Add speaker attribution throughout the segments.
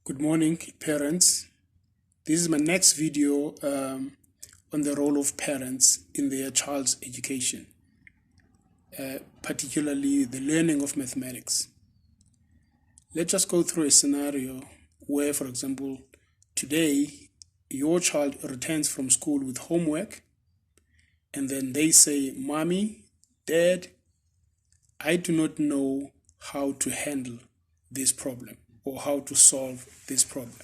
Speaker 1: Good morning, parents. This is my next video on the role of parents in their child's education, particularly the learning of mathematics. Let's just go through a scenario where, for example, today your child returns from school with homework, and then they say, "Mommy, Dad, I do not know how to handle this problem or how to solve this problem."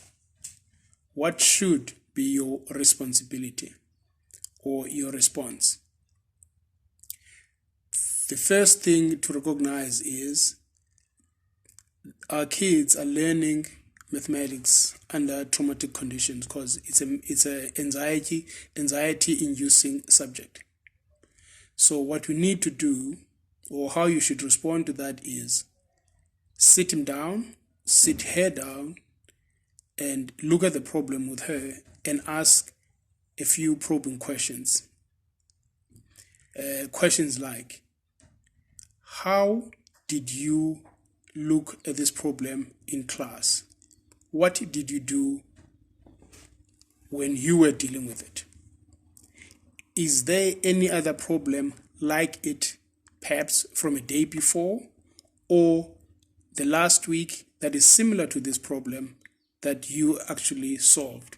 Speaker 1: What should be your responsibility or your response? The first thing to recognize is our kids are learning mathematics under traumatic conditions because it's a anxiety inducing subject. So what we need to do, or how you should respond to that, is sit her down and look at the problem with her and ask a few probing questions. Questions like, how did you look at this problem in class? What did you do when you were dealing with it? Is there any other problem like it, perhaps from a day before or the last week, that is similar to this problem that you actually solved?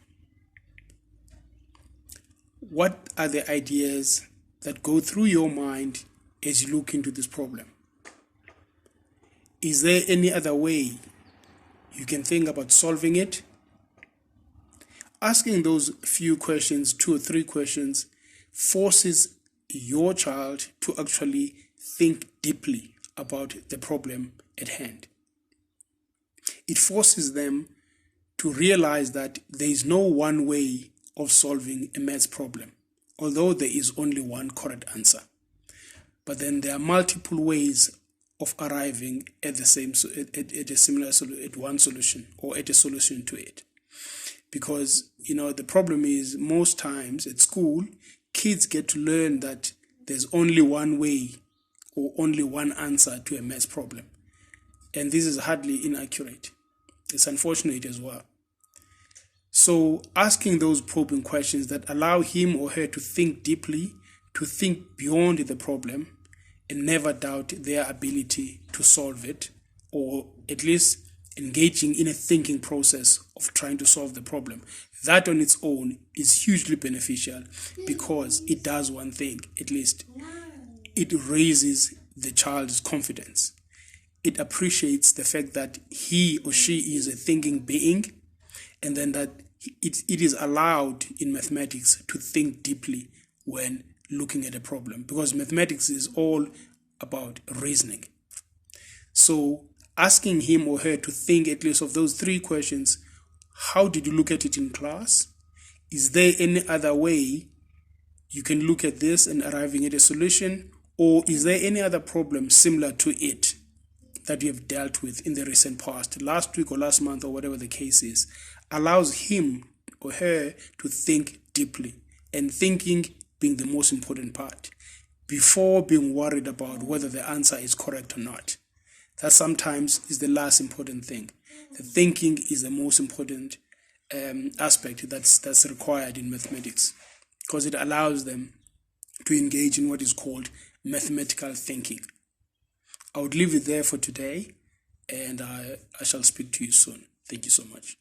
Speaker 1: What are the ideas that go through your mind as you look into this problem? Is there any other way you can think about solving it? Asking those few questions, 2 or 3 questions, forces your child to actually think deeply about the problem at hand. It forces them to realize that there is no one way of solving a maths problem, although there is only one correct answer. But then there are multiple ways of arriving at one solution, or at a solution to it. Because, the problem is, most times at school, kids get to learn that there's only one way or only one answer to a maths problem. And this is hardly inaccurate. It's unfortunate as well. So asking those probing questions that allow him or her to think deeply, to think beyond the problem, and never doubt their ability to solve it, or at least engaging in a thinking process of trying to solve the problem. That on its own is hugely beneficial, because it does one thing, at least. It raises the child's confidence. It appreciates the fact that he or she is a thinking being, and then that it is allowed in mathematics to think deeply when looking at a problem, because mathematics is all about reasoning. So asking him or her to think at least of those 3 questions: how did you look at it in class? Is there any other way you can look at this and arriving at a solution? Or is there any other problem similar to it that you have dealt with in the recent past, last week or last month, or whatever the case is? Allows him or her to think deeply, and thinking being the most important part, before being worried about whether the answer is correct or not. That sometimes is the last important thing. The thinking is the most important aspect that's required in mathematics, because it allows them to engage in what is called mathematical thinking. I would leave it there for today, and I shall speak to you soon. Thank you so much.